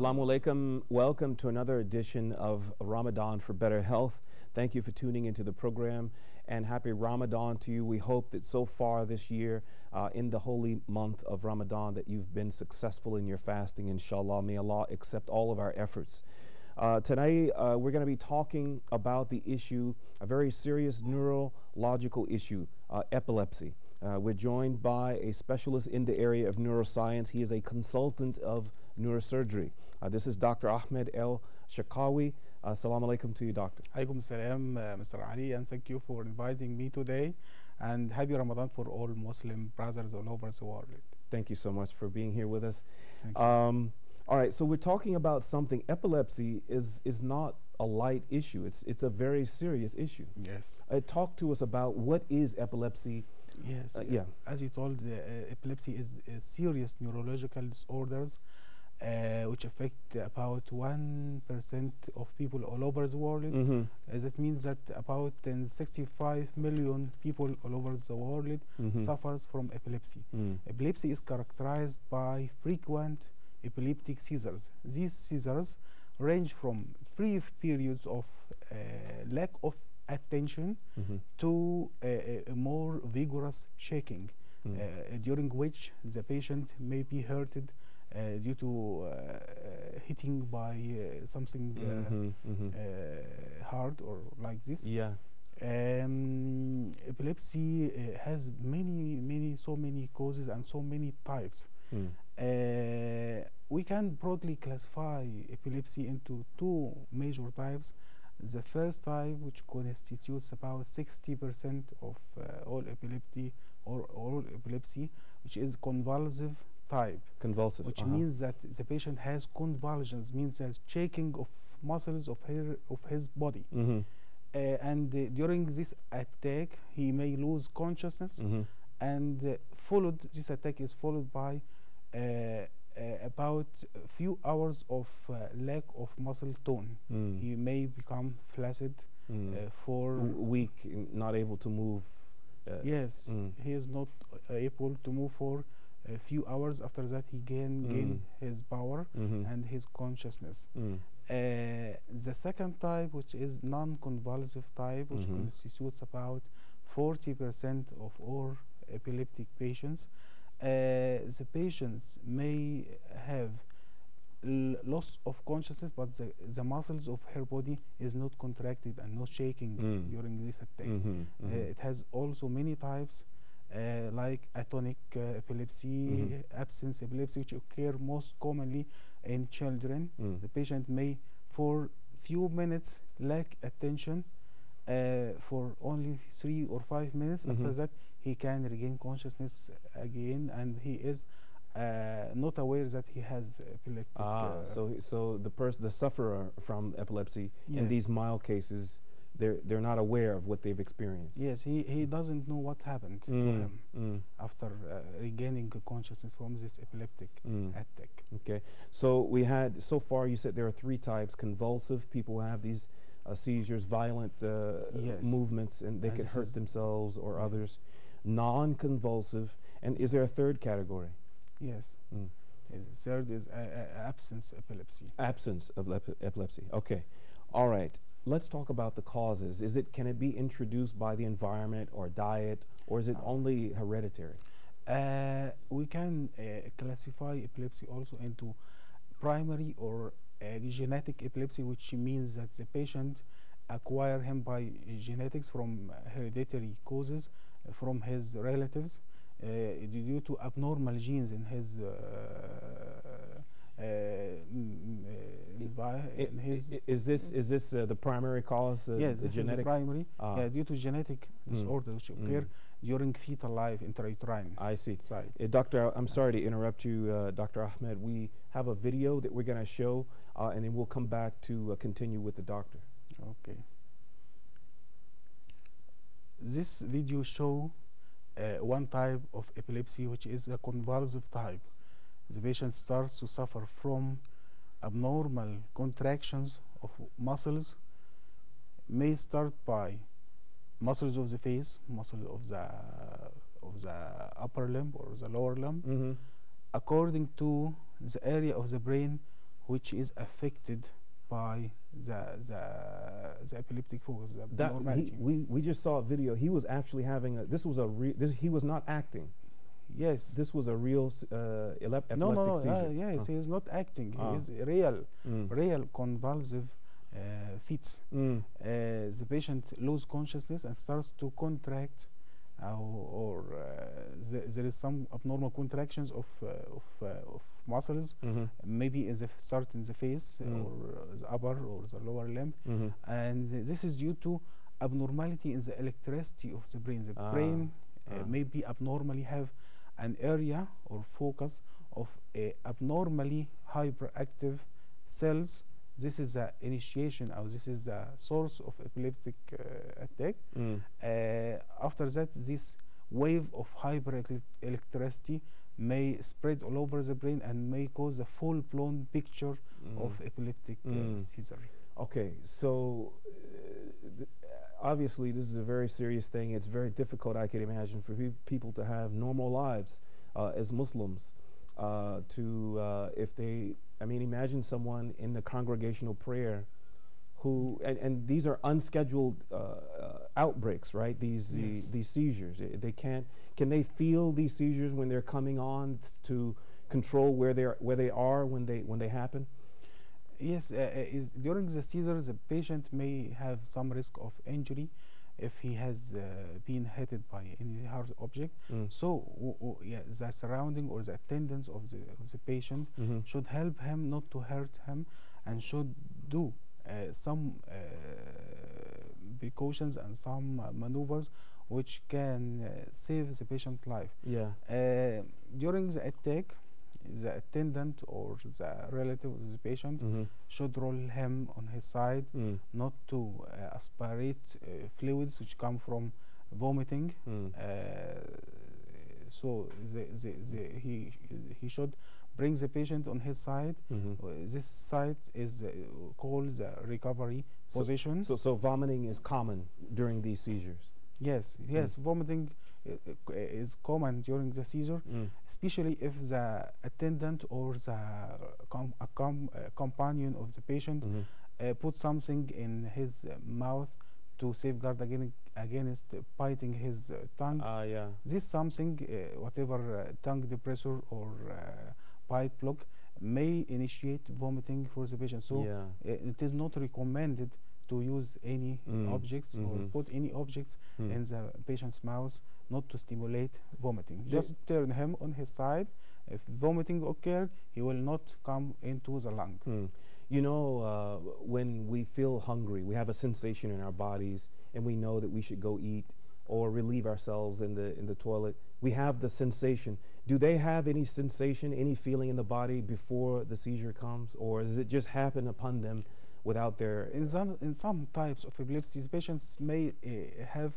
Assalamu alaikum. Welcome to another edition of Ramadan for Better Health. Thank you for tuning into the program and happy Ramadan to you. We hope that so far this year in the holy month of Ramadan that you've been successful in your fasting, inshallah. May Allah accept all of our efforts. Today we're going to be talking about the issue, a very serious neurological issue, epilepsy. We're joined by a specialist in the area of neuroscience. He is a consultant of neurosurgery. This is Dr. Ahmed El Shakawi. Assalamu alaikum to you, doctor. Alaikum salam, Mr. Ali, and thank you for inviting me today. And happy Ramadan for all Muslim brothers all over the world. Thank you so much for being here with us. Thank you. All right, so we're talking about something. Epilepsy is not a light issue. It's a very serious issue. Yes. Talk to us about what is epilepsy. Yes. Yeah. As you told, epilepsy is a serious neurological disorders which affect about 1% of people all over the world. That means that about 65 million people all over the world suffers from epilepsy. Epilepsy is characterized by frequent epileptic seizures. These seizures range from brief periods of lack of attention to a more vigorous shaking, during which the patient may be hurted due to hitting by something hard or like this. Yeah. Epilepsy has so many causes and so many types. We can broadly classify epilepsy into two major types. The first type, which constitutes about 60% of all epilepsy, which is convulsive type. Convulsive. Which means that the patient has convulsions, means there's shaking of muscles of his body. And during this attack, he may lose consciousness, and this attack is followed by about a few hours of lack of muscle tone. He may become flaccid for weak, not able to move. Yes, he is not able to move for a few hours. After that, he gain his power and his consciousness. The second type, which is non-convulsive type, which constitutes about 40% of all epileptic patients. The patients may have loss of consciousness, but the muscles of her body is not contracted and not shaking during this attack. It has also many types, like atonic epilepsy, absence epilepsy, which occur most commonly in children. The patient may, for few minutes, lack attention for only 3 or 5 minutes. After that, he can regain consciousness again, and he is not aware that he has epileptic. So the sufferer from epilepsy, in these mild cases, they're not aware of what they've experienced. Yes, he doesn't know what happened to him after regaining consciousness from this epileptic attack. Okay, so so far you said there are 3 types: convulsive, people who have these seizures, violent movements, and they could hurt themselves or others. Non-convulsive, and is there a third category? Yes. The third is absence epilepsy. Absence of epilepsy. Okay. All right. Let's talk about the causes. Can it be introduced by the environment or diet, or is it only hereditary? We can classify epilepsy also into primary or genetic epilepsy, which means that the patient acquire him by genetics from hereditary causes from his relatives due to abnormal genes in his is this the primary cause? Yes, the this genetic? is the primary. Due to genetic disorders which occur during fetal life, intrauterine. I see. Doctor, I'm sorry to interrupt you, Dr. Ahmed. We have a video that we're going to show, and then we'll come back to continue with the doctor. Okay. This video show one type of epilepsy, which is a convulsive type. The patient starts to suffer from abnormal contractions of muscles, may start by muscles of the face, muscle of the upper limb or the lower limb, according to the area of the brain which is affected by the epileptic focus, the That abnormality. we just saw a video. He was actually having a. This was a. He was not acting. Yes. This was a real epileptic No. seizure. Yes, he is not acting. He is Mm. real convulsive fits. The patient lose consciousness and starts to contract, or there is some abnormal contractions of muscles, maybe start in the face, or the upper or the lower limb, and this is due to abnormality in the electricity of the brain. The brain maybe abnormally have an area or focus of abnormally hyperactive cells. This is the initiation, or this is the source of epileptic attack. After that, this wave of hyperelectricity may spread all over the brain and may cause a full-blown picture of epileptic seizure. Okay, so obviously this is a very serious thing. It's very difficult, I can imagine, for people to have normal lives as Muslims. Imagine someone in the congregational prayer who, and these are unscheduled outbreaks, right? These seizures. Can they feel these seizures when they're coming on to control where they are when they happen? Yes, during the seizure, the patient may have some risk of injury if he has been hit by any hard object. So the surrounding or the attendants of the patient should help him not to hurt him, and should do some precautions and some maneuvers which can save the patient's life. During the attack, the attendant or the relative of the patient should roll him on his side, not to aspirate fluids which come from vomiting. So he should bring the patient on his side. This side is called the recovery position. So vomiting is common during these seizures? Yes, vomiting is common during the seizure, especially if the attendant or the companion of the patient put something in his mouth to safeguard against biting his tongue. This something, whatever tongue depressor or bite block, may initiate vomiting for the patient. So it is not recommended to use any objects or put any objects in the patient's mouth, not to stimulate vomiting. Just turn him on his side. If vomiting occurs, he will not come into the lung. You know, when we feel hungry, we have a sensation in our bodies, and we know that we should go eat or relieve ourselves in the toilet. We have the sensation. Do they have any sensation, any feeling in the body before the seizure comes, or does it just happen upon them without their... In some types of epilepsy, patients may have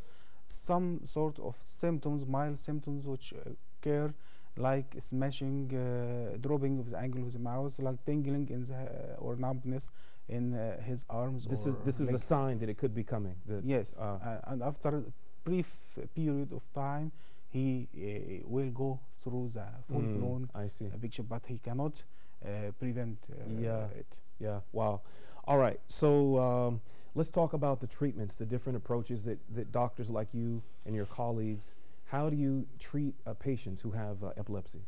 some sort of symptoms, mild symptoms, which occur, like smashing, dropping of the angle of the mouth, like tingling in the or numbness in his arms. This is a sign that it could be coming. Yes, and after a brief period of time, he will go through the full-blown picture, but he cannot prevent it. Yeah. Wow. All right. So let's talk about the treatments, the different approaches that doctors like you and your colleagues. How do you treat patients who have epilepsy?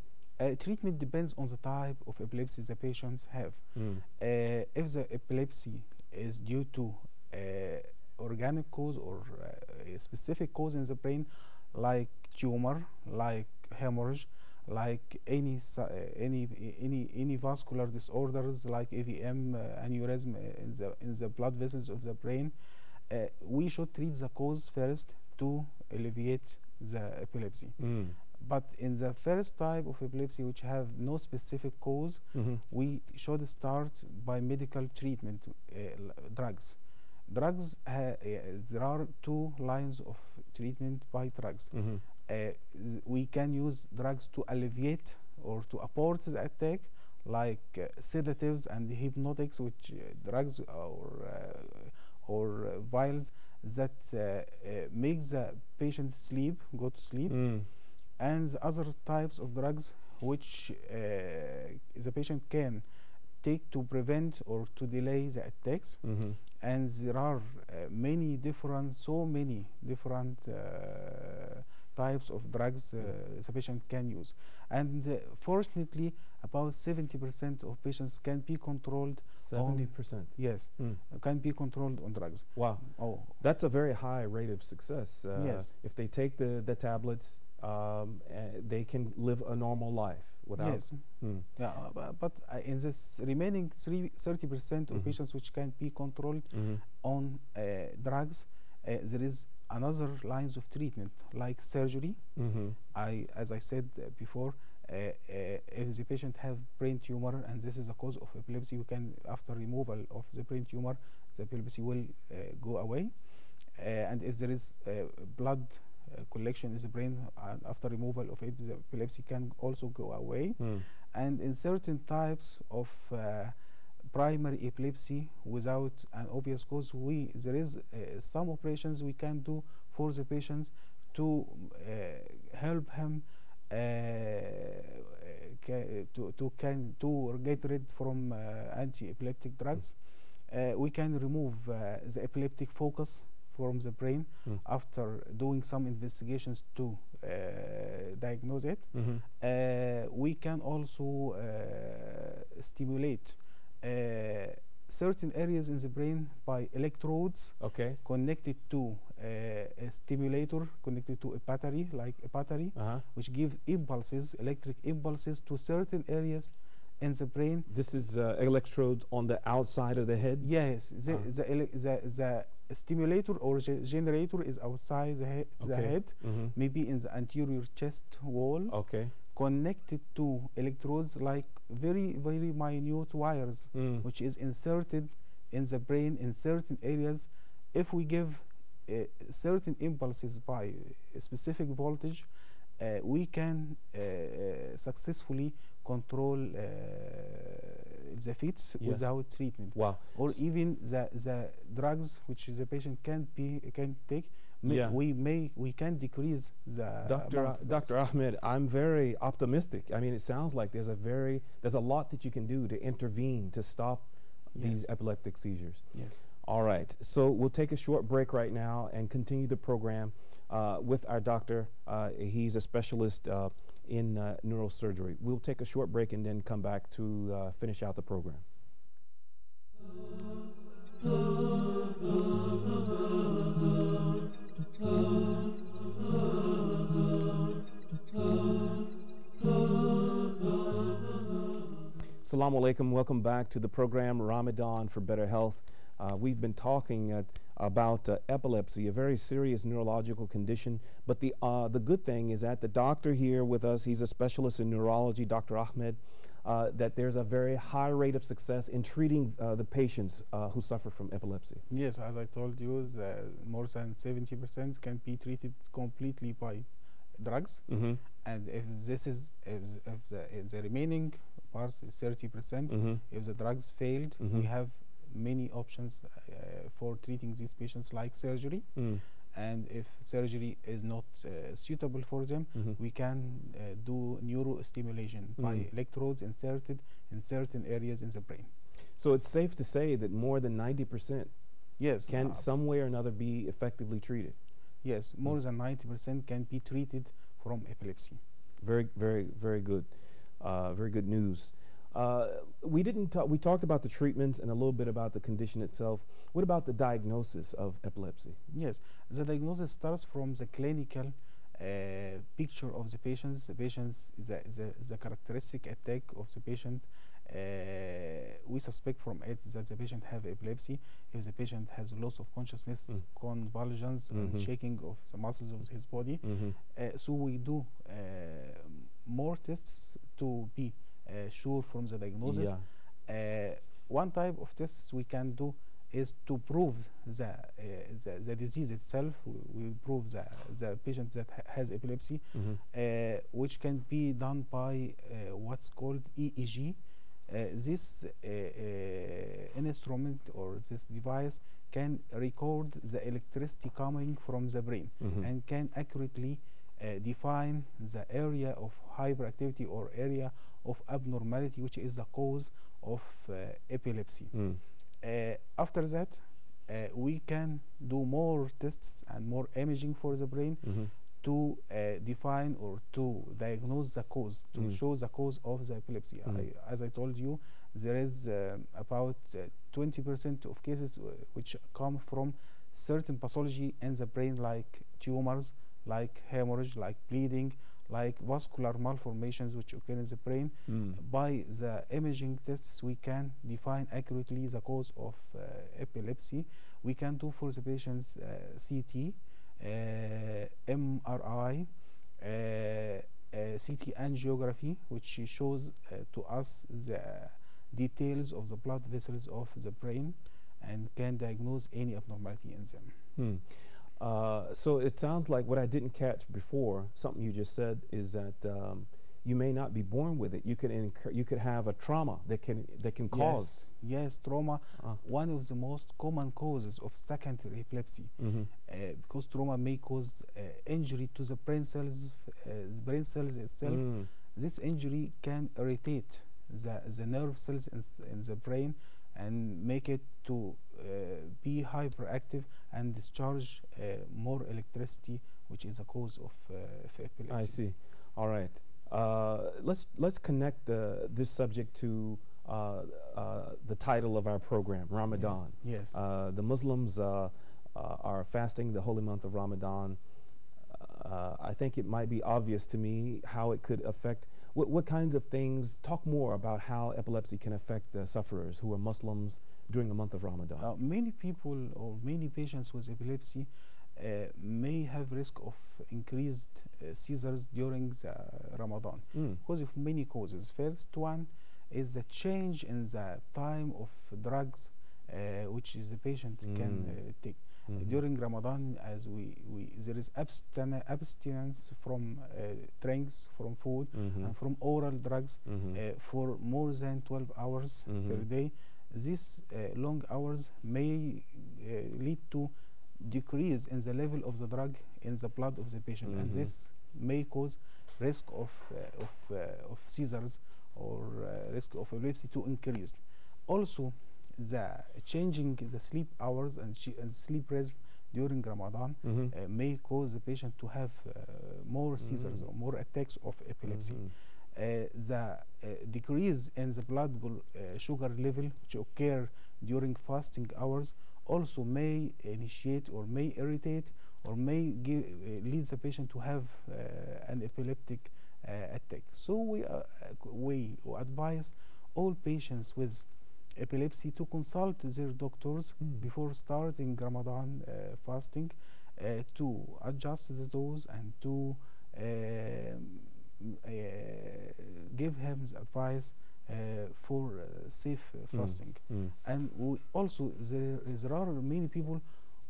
Treatment depends on the type of epilepsy the patients have. If the epilepsy is due to organic cause or a specific cause in the brain, like tumor, like hemorrhage, like any vascular disorders, like AVM, aneurysm in the blood vessels of the brain, we should treat the cause first to alleviate the epilepsy. But in the first type of epilepsy, which have no specific cause, we should start by medical treatment, drugs. Drugs, there are two lines of treatment by drugs. We can use drugs to alleviate or to abort the attack, like sedatives and hypnotics, which drugs or vials that make the patient go to sleep, and the other types of drugs which the patient can take to prevent or to delay the attacks. And there are many different types of drugs the patient can use. And fortunately, about 70% of patients can be controlled. 70%? Yes, can be controlled on drugs. Wow. Oh, that's a very high rate of success. Yes. If they take the tablets, they can live a normal life without. Yes. Yeah, but in this remaining 30% of patients which can be controlled on drugs, there is another lines of treatment like surgery. As I said before, if the patient have brain tumor and this is a cause of epilepsy, we can, after removal of the brain tumor, the epilepsy will go away. And if there is blood collection in the brain, after removal of it, the epilepsy can also go away. And in certain types of primary epilepsy without an obvious cause, there is some operations we can do for the patients to help him to get rid from anti-epileptic drugs. We can remove the epileptic focus from the brain after doing some investigations to diagnose it. We can also stimulate certain areas in the brain by electrodes connected to a stimulator, connected to a battery, which gives impulses, electric impulses to certain areas in the brain. This is electrodes on the outside of the head? Yes, the stimulator or generator is outside the head, maybe in the anterior chest wall, connected to electrodes like very, very minute wires, which is inserted in the brain in certain areas. If we give certain impulses by a specific voltage, we can successfully control the fits without treatment. Wow. Or even the drugs which the patient can take, we can decrease the Dr. Ahmed, I'm very optimistic. I mean, it sounds like there's a lot that you can do to intervene to stop these epileptic seizures. Yes. All right, so we'll take a short break right now and continue the program with our doctor. He's a specialist in neurosurgery. We'll take a short break and then come back to finish out the program. Assalamu alaikum. Welcome back to the program Ramadan for Better Health. We've been talking about epilepsy, a very serious neurological condition. But the good thing is that the doctor here with us, he's a specialist in neurology, Dr. Ahmed, that there's a very high rate of success in treating the patients who suffer from epilepsy. Yes, as I told you, more than 70% can be treated completely by drugs. And if the remaining part is 30%, if the drugs failed, we have many options for treating these patients, like surgery. And if surgery is not suitable for them, we can do neurostimulation by electrodes inserted in certain areas in the brain. So it's safe to say that more than 90% can some way or another be effectively treated? Yes, more than 90% can be treated from epilepsy. Very, very, very good. Very good news. We talked about the treatments and a little bit about the condition itself. What about the diagnosis of epilepsy? Yes, the diagnosis starts from the clinical picture of the patients. The characteristic attack of the patient. We suspect from it that the patient have epilepsy. If the patient has loss of consciousness, convulsions, and shaking of the muscles of his body, so we do more tests to be sure from the diagnosis. One type of tests we can do is to prove the disease itself. We prove the patient that has epilepsy, which can be done by what's called EEG. This instrument or this device can record the electricity coming from the brain and can accurately define the area of hyperactivity or area of abnormality, which is the cause of epilepsy. After that, we can do more tests and more imaging for the brain to define or to diagnose the cause, to show the cause of the epilepsy. As I told you, there is about 20% of cases which come from certain pathology in the brain, like tumors, like hemorrhage, like bleeding, like vascular malformations which occur in the brain. By the imaging tests, we can define accurately the cause of epilepsy. We can do for the patients CT, MRI, CT angiography, which shows to us the details of the blood vessels of the brain and can diagnose any abnormality in them. So it sounds like what I didn't catch before, something you just said, is that you may not be born with it. You could have a trauma that can cause. Yes, trauma. One of the most common causes of secondary epilepsy, because trauma may cause injury to the brain cells itself. This injury can irritate the nerve cells in the brain and make it to be hyperactive and discharge more electricity, which is a cause of epilepsy. I see. All right. Let's connect this subject to the title of our program, Ramadan. Yes. The Muslims are fasting the holy month of Ramadan. I think it might be obvious to me how it could affect. What kinds of things? Talk more about how epilepsy can affect sufferers who are Muslims during the month of Ramadan. Many people or many patients with epilepsy may have risk of increased seizures during the Ramadan because of many causes. First one is the change in the time of drugs which is the patient can take. During Ramadan, as there is abstinence from drinks, from food, and from oral drugs for more than 12 hours per day. These long hours may lead to decrease in the level of the drug in the blood of the patient, and this may cause risk of seizures or risk of epilepsy to increase. Also, the changing the sleep hours and sleep rhythm during Ramadan may cause the patient to have more seizures or more attacks of epilepsy. The decrease in the blood sugar level which occur during fasting hours also may initiate or may irritate or may lead the patient to have an epileptic attack. So we advise all patients with epilepsy to consult their doctors before starting Ramadan fasting to adjust the dose and to give him the advice for safe fasting. And also there are many people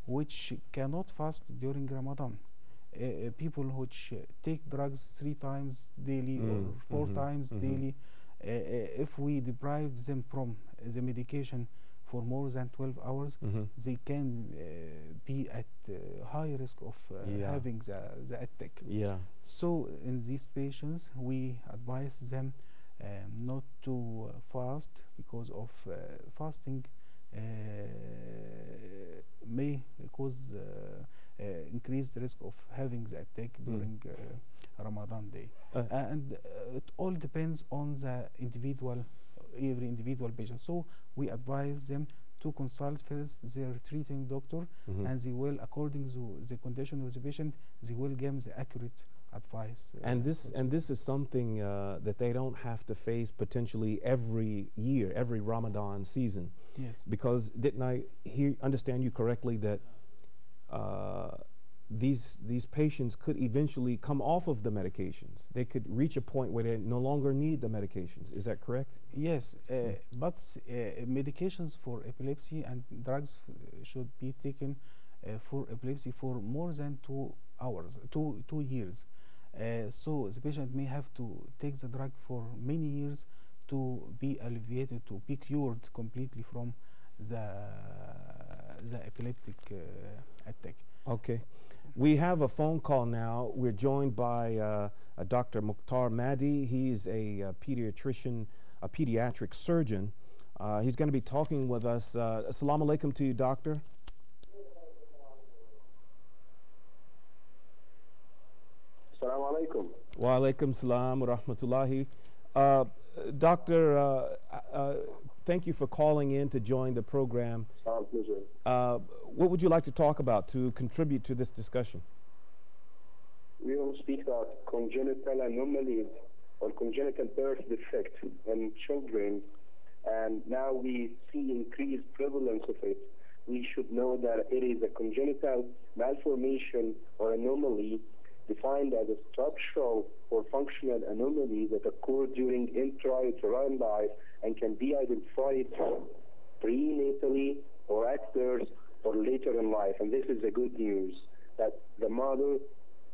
which cannot fast during Ramadan. People which take drugs 3 times daily or 4 times daily. If we deprive them from the medication for more than 12 hours, they can be at high risk of having the attack. So in these patients, we advise them not to fast because of fasting may cause increased risk of having the attack during Ramadan day. And it all depends on the every individual patient. So we advise them to consult first their treating doctor, and they will, according to the condition of the patient, they will give the accurate advice. And this is something that they don't have to face potentially every year, every Ramadan season. Yes. Because didn't I understand you correctly that these patients could eventually come off of the medications? They could reach a point where they no longer need the medications. Is that correct? Yes, but medications for epilepsy and drugs should be taken for epilepsy for more than 2 years. So the patient may have to take the drug for many years to be alleviated, to be cured completely from the epileptic attack. Okay. We have a phone call now. We're joined by Dr. Mukhtar Mahdi. He's a pediatrician, a pediatric surgeon. He's going to be talking with us. Assalamu alaikum to you, doctor. Assalamu alaikum. Wa alaikum salam wa rahmatullahi. Doctor, thank you for calling in to join the program. Our pleasure. What would you like to talk about to contribute to this discussion? We will speak about congenital anomalies or congenital birth defect in children, and now we see increased prevalence of it. We should know that it is a congenital malformation or anomaly defined as a structural or functional anomaly that occur during intrauterine life and can be identified prenatally or at birth or later in life. And this is the good news, that the mother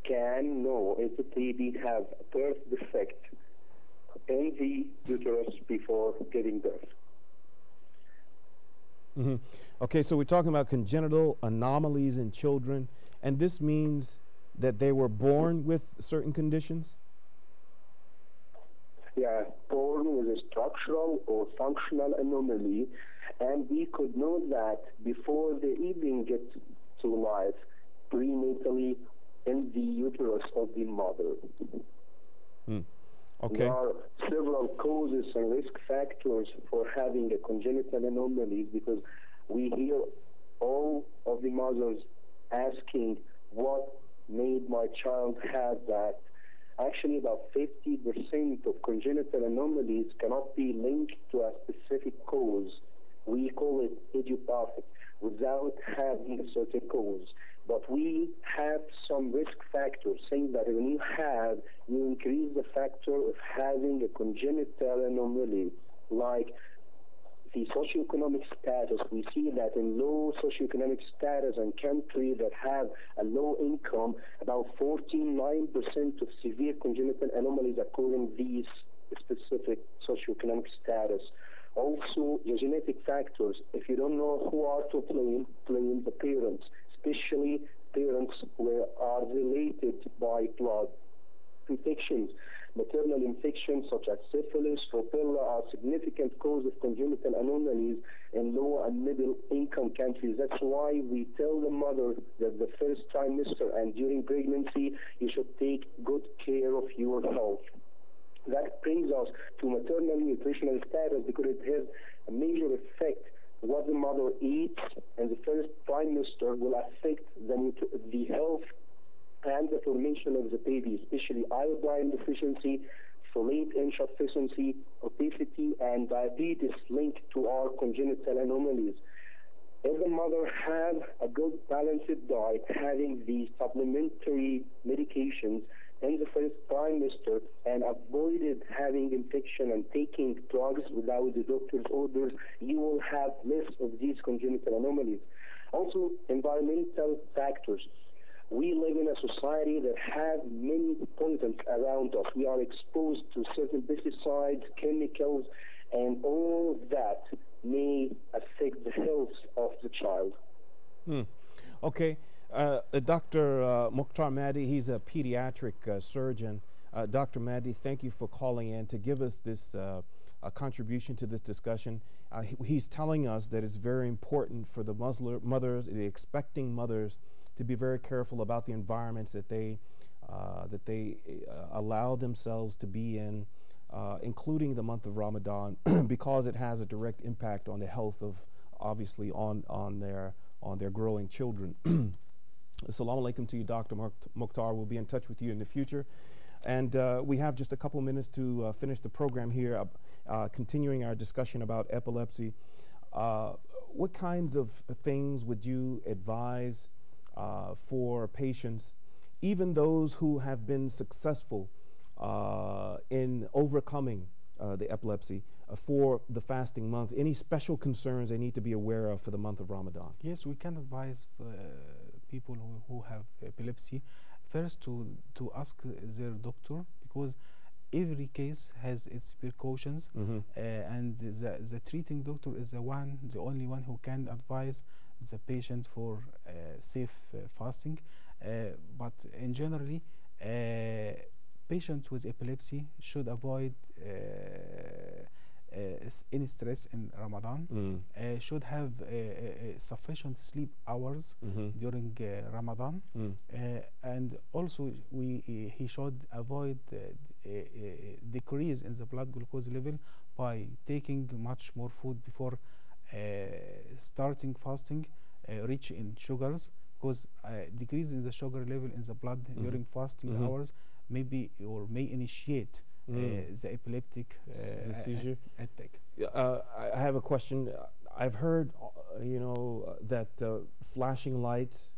can know if the baby has a birth defect in the uterus before giving birth. Mm-hmm. Okay, so we're talking about congenital anomalies in children, and this means that they were born with certain conditions? Yeah, born with a structural or functional anomaly, and we could know that before they even get to life, prenatally in the uterus of the mother. Okay. There are several causes and risk factors for having a congenital anomaly, because we hear all of the mothers asking, what made my child have that? Actually, about 50% of congenital anomalies cannot be linked to a specific cause. We call it idiopathic, without having a certain cause. But we have some risk factors saying that when you increase the factor of having a congenital anomaly, like the socioeconomic status. We see that in low socioeconomic status and countries that have a low income, about 49% of severe congenital anomalies occur in these specific socioeconomic status. Also, the genetic factors. If you don't know who are to blame the parents, especially parents who are related by blood infections. Maternal infections such as syphilis, rubella are significant cause of congenital anomalies in low and middle income countries. That's why we tell the mother that the first trimester and during pregnancy, you should take good care of your health. That brings us to maternal nutritional status, because it has a major effect. What the mother eats in the first trimester will affect the health and the formation of the baby, especially iodine deficiency, folate insufficiency, obesity, and diabetes linked to our congenital anomalies. If the mother has a good balanced diet, having these supplementary medications in the first trimester and avoided having infection and taking drugs without the doctor's orders, you will have less of these congenital anomalies. Also, environmental factors. We live in a society that has many pollutants around us. We are exposed to certain pesticides, chemicals, and all that may affect the health of the child. Okay. Dr. Mukhtar Mahdi, he's a pediatric surgeon. Dr. Mahdi, thank you for calling in to give us this contribution to this discussion. He's telling us that it's very important for the mothers, the expecting mothers, to be very careful about the environments that they allow themselves to be in, including the month of Ramadan, because it has a direct impact on the health of, obviously, on their growing children. Assalamu alaikum to you, Dr. Mukhtar. We'll be in touch with you in the future. And we have just a couple minutes to finish the program here, continuing our discussion about epilepsy. What kinds of things would you advise for patients, even those who have been successful in overcoming the epilepsy, for the fasting month? Any special concerns they need to be aware of for the month of Ramadan? Yes, we can advise people who have epilepsy first to ask their doctor, because every case has its precautions, and the treating doctor is the only one who can advise the patient for safe fasting. But in generally, patients with epilepsy should avoid any stress in Ramadan. Should have sufficient sleep hours during Ramadan, and also he should avoid decrease in the blood glucose level by taking much more food before starting fasting, rich in sugars, because decrease in the sugar level in the blood during fasting hours may initiate the epileptic the seizure attack. I have a question. I've heard, that flashing lights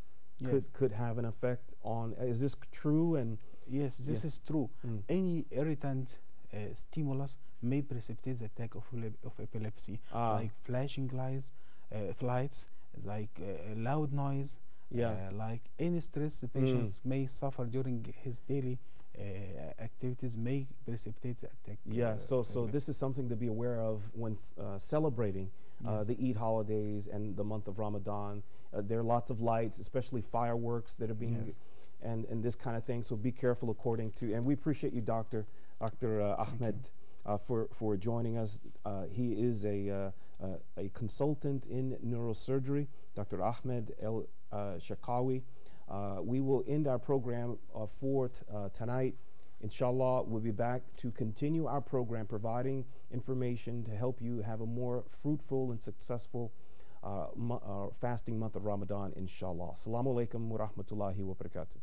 could have an effect on. Is this true? And yes, this is true. Any irritant stimulus may precipitate the attack of epilepsy, like flashing lights, like loud noise, like any stress the patients may suffer during his daily activities may precipitate the attack. So this is something to be aware of when celebrating the Eid holidays and the month of Ramadan. There are lots of lights, especially fireworks that are being, and this kind of thing. So be careful according to. And we appreciate you, Dr. Ahmed, for joining us. He is a consultant in neurosurgery, Dr. Ahmed El Shakawi. We will end our program for tonight. Inshallah, we'll be back to continue our program, providing information to help you have a more fruitful and successful fasting month of Ramadan, inshallah. Assalamu alaikum wa rahmatullahi wa barakatuh.